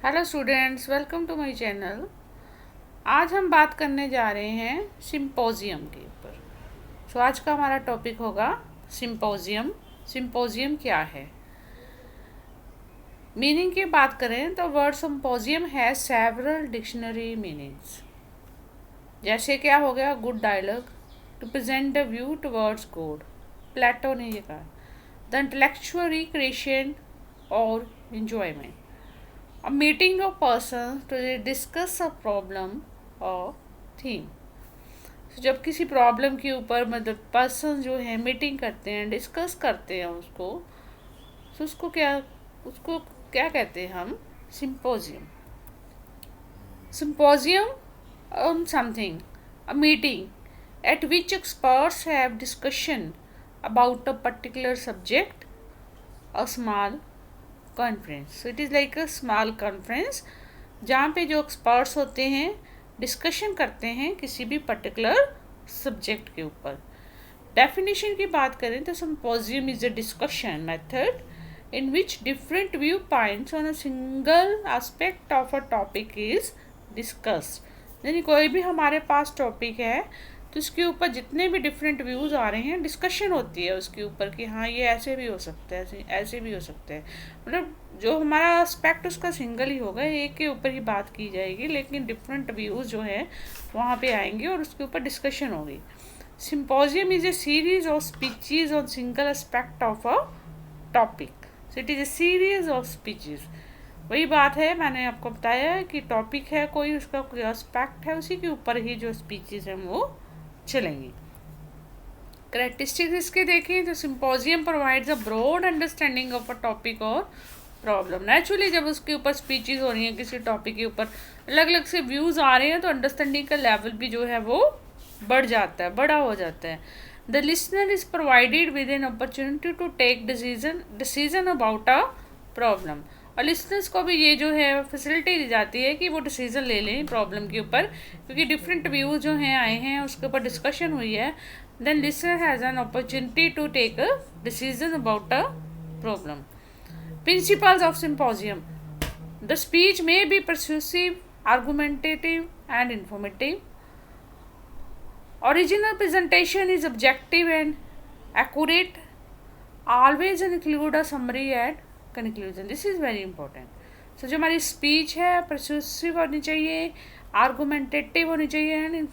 Hello students, welcome to my channel. आज हम बात करने जा रहे हैं सिंपोजियम के ऊपर। आज का हमारा टॉपिक होगा सिंपोजियम। सिंपोजियम क्या है? मीनिंग की बात करें तो वर्ड सिंपोजियम है सेवरल डिक्शनरी मीनिंग्स। जैसे क्या हो गया, good dialogue, to present the view towards good, Plato ने ये कहा, द इंटेलेक्चुअल रिक्रिएशन और enjoyment. A meeting of persons to discuss a problem or theme. जब किसी प्रॉब्लम के ऊपर मतलब पर्सन जो है मीटिंग करते हैं, डिस्कस करते हैं उसको, तो उसको क्या कहते हैं हम? Symposium. Symposium on something, a meeting at which experts have discussion about a particular subject, a small conference. So it is like a small conference जहाँ पे जो एक्सपर्ट्स होते हैं डिस्कशन करते हैं किसी भी पर्टिकुलर सब्जेक्ट के ऊपर। डेफिनेशन की बात करें तो symposium is a discussion method in which different view points on a single aspect of a topic is discussed. यानी कोई भी हमारे पास टॉपिक है तो उसके ऊपर जितने भी डिफरेंट व्यूज़ आ रहे हैं, डिस्कशन होती है उसके ऊपर कि हाँ ये ऐसे भी हो सकता है, ऐसे भी हो सकता है। मतलब जो हमारा एस्पेक्ट उसका सिंगल ही होगा, एक के ऊपर ही बात की जाएगी, लेकिन डिफरेंट व्यूज़ जो है वहाँ पे आएंगे और उसके ऊपर डिस्कशन होगी। Symposium is a series of speeches on single aspect of a topic. So it is a series of speeches. वही बात है, मैंने आपको बताया कि टॉपिक है कोई, उसका कोई एस्पेक्ट है, उसी के ऊपर ही जो स्पीचेज हैं वो चलेंगी। करेक्टरिस्टिक्स इसके देखें तो symposium provides a broad understanding of a topic और प्रॉब्लम। नेचुरली जब उसके ऊपर स्पीचेस हो रही हैं किसी टॉपिक के ऊपर, अलग अलग से व्यूज़ आ रहे हैं, तो अंडरस्टैंडिंग का लेवल भी जो है वो बढ़ जाता है, बड़ा हो जाता है। The listener is provided with an opportunity to take decision about a problem. और लिसनर्स को भी ये जो है फैसिलिटी दी जाती है कि वो डिसीज़न ले लें प्रॉब्लम के ऊपर, क्योंकि डिफरेंट व्यूज़ जो हैं आए हैं, उसके ऊपर डिस्कशन हुई है। Then listener has an opportunity to take a decision about a problem. Principles of symposium. The speech may be persuasive, argumentative, and informative. Original presentation is objective and accurate. Always include a summary and conclusion. This is very important. So जो हमारी speech है persuasive होनी चाहिए, argumentative होनी चाहिए and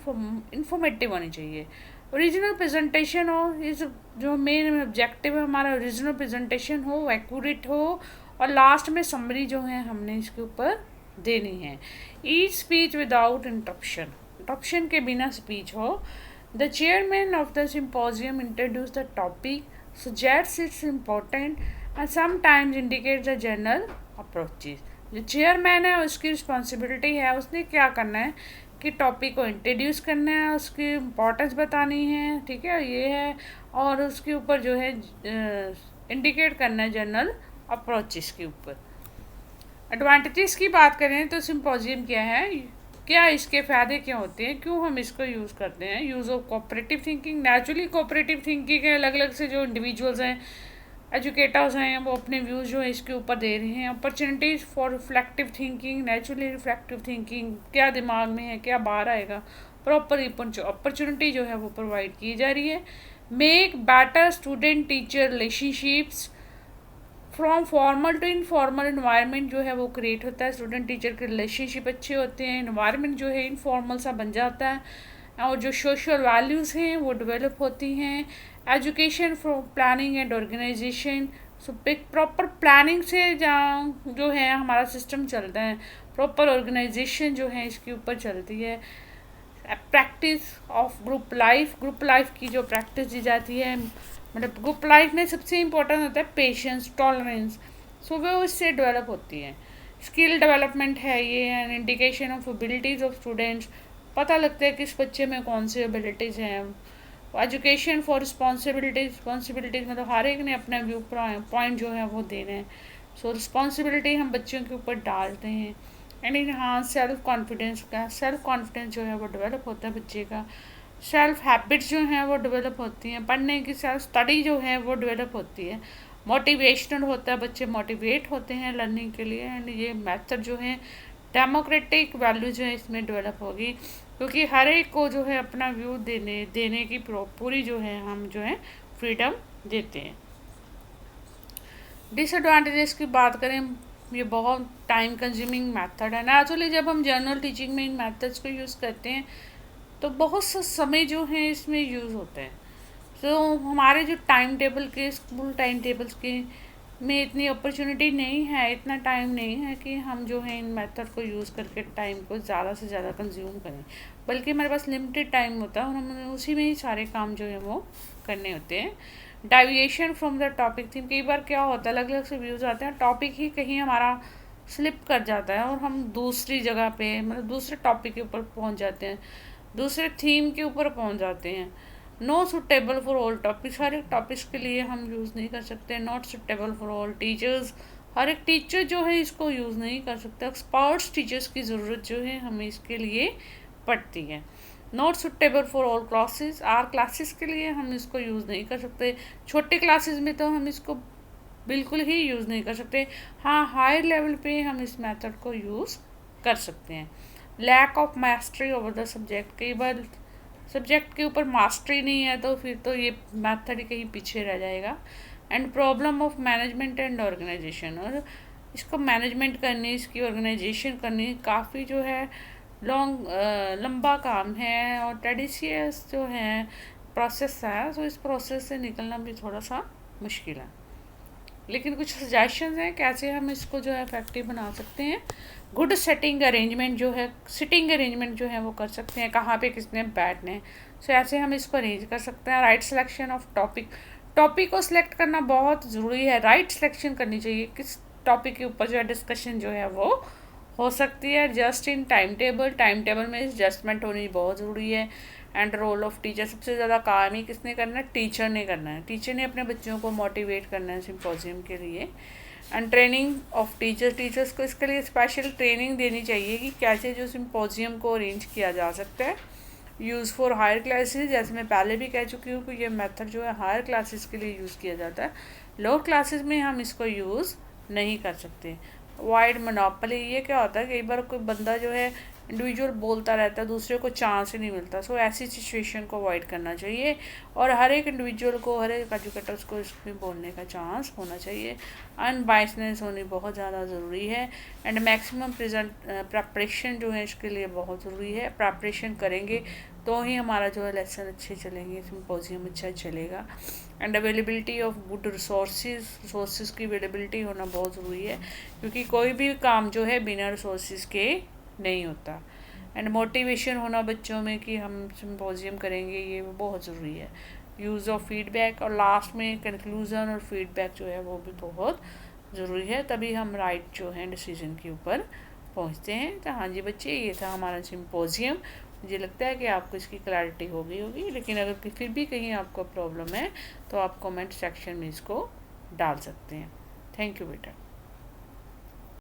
informative होनी चाहिए। Original presentation हो, इस जो मेन ऑब्जेक्टिव है हमारा, ओरिजिनल प्रेजेंटेशन हो, एक्यूरेट हो, और लास्ट में समरी जो है हमने इसके ऊपर देनी है। ईच स्पीच विदाउट इंटरप्शन के बिना स्पीच हो। The chairman of the symposium introduce the topic, suggests its important and sometimes indicate the general approaches. जो चेयरमैन है उसकी रिस्पॉन्सिबिलिटी है, उसने क्या करना है कि टॉपिक को इंट्रोड्यूस करना है, उसकी इम्पोर्टेंस बतानी है, ठीक है, ये है, और उसके ऊपर जो है इंडिकेट करना है जनरल अप्रोचेस के ऊपर। एडवांटेजेस की बात करें तो सिंपोजियम क्या है, क्या इसके फ़ायदे क्या होते हैं, क्यों हम इसको यूज़ करते हैं। Use of cooperative thinking. Naturally cooperative thinking के अलग अलग से जो इंडिविजुअल्स हैं, एजुकेटर्स हैं, वो अपने व्यूज़ जो है इसके ऊपर दे रहे हैं। Opportunities for reflective thinking. Naturally reflective thinking, क्या दिमाग में है, क्या बाहर आएगा, प्रॉपर अपॉर्चुनिटी जो है वो प्रोवाइड की जा रही है। Make better student teacher relationships. From formal to informal environment जो है वो क्रिएट होता है, स्टूडेंट टीचर के रिलेशनशिप अच्छे होते हैं, इन्वायरमेंट जो है इनफॉर्मल सा बन जाता है, और जो सोशल वैल्यूज़ हैं वो डेवलप होती हैं। Education from planning and organisation. So proper planning से जहाँ जो है हमारा सिस्टम चलता है, प्रॉपर ऑर्गेनाइजेशन जो है इसके ऊपर चलती है। प्रैक्टिस ऑफ ग्रुप लाइफ की जो प्रैक्टिस दी जाती है, मतलब ग्रुप लाइफ में सबसे इम्पोर्टेंट होता है पेशेंस, टॉलरेंस। सो वो इससे डेवलप होती है। स्किल डेवलपमेंट है ये, and indication of abilities of students. पता लगता है किस बच्चे में कौन सी एबिलिटीज़ हैं। एजुकेशन फॉर रिस्पॉन्सिबिलिटीज़ मतलब हर एक ने अपना व्यू पॉइंट जो है वो देना है। सो रिस्पॉन्सिबिलिटी हम बच्चों के ऊपर डालते हैं। एंड इन्हांस सेल्फ कॉन्फिडेंस जो है वो डेवलप होता है बच्चे का। सेल्फ हैबिट्स जो हैं वो डेवलप होती हैं, पढ़ने की सेल्फ स्टडी जो है वो डेवलप होती है। मोटिवेशनल होता है, बच्चे मोटिवेट होते हैं लर्निंग के लिए। एंड ये मेथड जो है डेमोक्रेटिक वैल्यू जो है इसमें डेवलप होगी, क्योंकि हर एक को जो है अपना व्यू देने की पूरी जो है हम जो है फ्रीडम देते हैं। डिसएडवांटेजेस की बात करें, ये बहुत टाइम कंज्यूमिंग मेथड है। नेचुरली जब हम जर्नल टीचिंग में इन मेथड्स को यूज़ करते हैं तो बहुत सा समय जो है इसमें यूज़ होता है। तो हमारे जो टाइम टेबल के स्कूल टाइम टेबल्स के में इतनी अपॉर्चुनिटी नहीं है, इतना टाइम नहीं है कि हम जो है इन मेथड को यूज़ करके टाइम को ज़्यादा से ज़्यादा कंज्यूम करें, बल्कि हमारे पास लिमिटेड टाइम होता है और हमें उसी में ही सारे काम जो है वो करने होते हैं। डाइविएशन फ्रॉम द टॉपिक थीम, कई बार क्या होता है अलग अलग से व्यूज़ आते हैं, टॉपिक ही कहीं हमारा स्लिप कर जाता है और हम दूसरी जगह पे मतलब दूसरे टॉपिक के ऊपर पहुंच जाते हैं, दूसरे थीम के ऊपर पहुंच जाते हैं। No suitable for all topics, हर एक टॉपिक्स के लिए हम यूज़ नहीं कर सकते। Not suitable for all teachers, हर एक टीचर जो है इसको यूज़ नहीं कर सकता। एक्सपर्ट्स टीचर्स की ज़रूरत जो है हमें इसके लिए पड़ती है। Not suitable for all classes, आर क्लासेस के लिए हम इसको यूज़ नहीं कर सकते। छोटे क्लासेस में तो हम इसको बिल्कुल ही यूज़ नहीं कर सकते। हाँ, हायर लेवल पे हम इस मेथड को यूज़ कर सकते हैं। Lack of mastery over the subject, कई बार सब्जेक्ट के ऊपर मास्टरी नहीं है तो फिर तो ये मेथड ही कहीं पीछे रह जाएगा। And problem of management and organisation, और इसको मैनेजमेंट करनी, इसकी ऑर्गेनाइजेशन करनी काफ़ी जो है लंबा काम है और टेडिशियस जो है प्रोसेस है, तो इस प्रोसेस से निकलना भी थोड़ा सा मुश्किल है। लेकिन कुछ सजेशंस हैं कैसे हम इसको जो है इफेक्टिव बना सकते हैं। गुड सेटिंग अरेंजमेंट जो है, सिटिंग अरेंजमेंट जो है वो कर सकते हैं, कहाँ पे किसने बैठने हैं, सो ऐसे हम इसको अरेंज कर सकते हैं। Right selection of topic, topic को सिलेक्ट करना बहुत ज़रूरी है। राइट सिलेक्शन करनी चाहिए, किस टॉपिक के ऊपर जो है डिस्कशन जो है वो हो सकती है। Just in time table, time table में एडजस्टमेंट होनी बहुत ज़रूरी है। एंड रोल ऑफ टीचर, सबसे ज़्यादा काम ही किसने करना है, टीचर ने करना है। टीचर ने अपने बच्चों को मोटिवेट करना है सिम्पोजियम के लिए। And training of teachers, teachers को इसके लिए स्पेशल ट्रेनिंग देनी चाहिए कि कैसे जो सिम्पोजियम को अरेंज किया जा सकता है। यूज़ फॉर हायर क्लासेस, जैसे मैं पहले भी कह चुकी हूँ कि ये मेथड जो है हायर क्लासेस के लिए यूज़ किया जाता है, लोअर क्लासेस में हम इसको यूज़ नहीं कर सकते। वाइड मोनोपोली, ये क्या होता है कई बार कोई बंदा जो है इंडिविजुअल बोलता रहता है, दूसरे को चांस ही नहीं मिलता। सो ऐसी सिचुएशन को अवॉइड करना चाहिए और हर एक इंडिविजुअल को, हर एक एजुकेटर्स को इसमें बोलने का चांस होना चाहिए। अनबायसनेस होनी बहुत ज़्यादा ज़रूरी है। एंड मैक्सिमम प्रेपरेशन जो है इसके लिए बहुत ज़रूरी है। प्रेपरेशन करेंगे तो ही हमारा जो है लेसन अच्छे चलेंगे, सिम्पोजियम अच्छा चलेगा। And availability of good resources की अवेलेबिलिटी होना बहुत ज़रूरी है, क्योंकि कोई भी काम जो है बिना रिसोर्सेज के नहीं होता। एंड मोटिवेशन होना बच्चों में कि हम सिम्पोजियम करेंगे, ये बहुत ज़रूरी है। यूज़ ऑफ फीडबैक, और लास्ट में कंक्लूज़न और फीडबैक जो है वो भी बहुत ज़रूरी है, तभी हम राइट जो है डिसीजन के ऊपर पहुंचते हैं। तो हाँ जी बच्चे, ये था हमारा सिम्पोजियम। मुझे लगता है कि आपको इसकी क्लैरिटी हो गई होगी, लेकिन अगर फिर भी कहीं आपको प्रॉब्लम है तो आप कमेंट सेक्शन में इसको डाल सकते हैं। थैंक यू बेटा।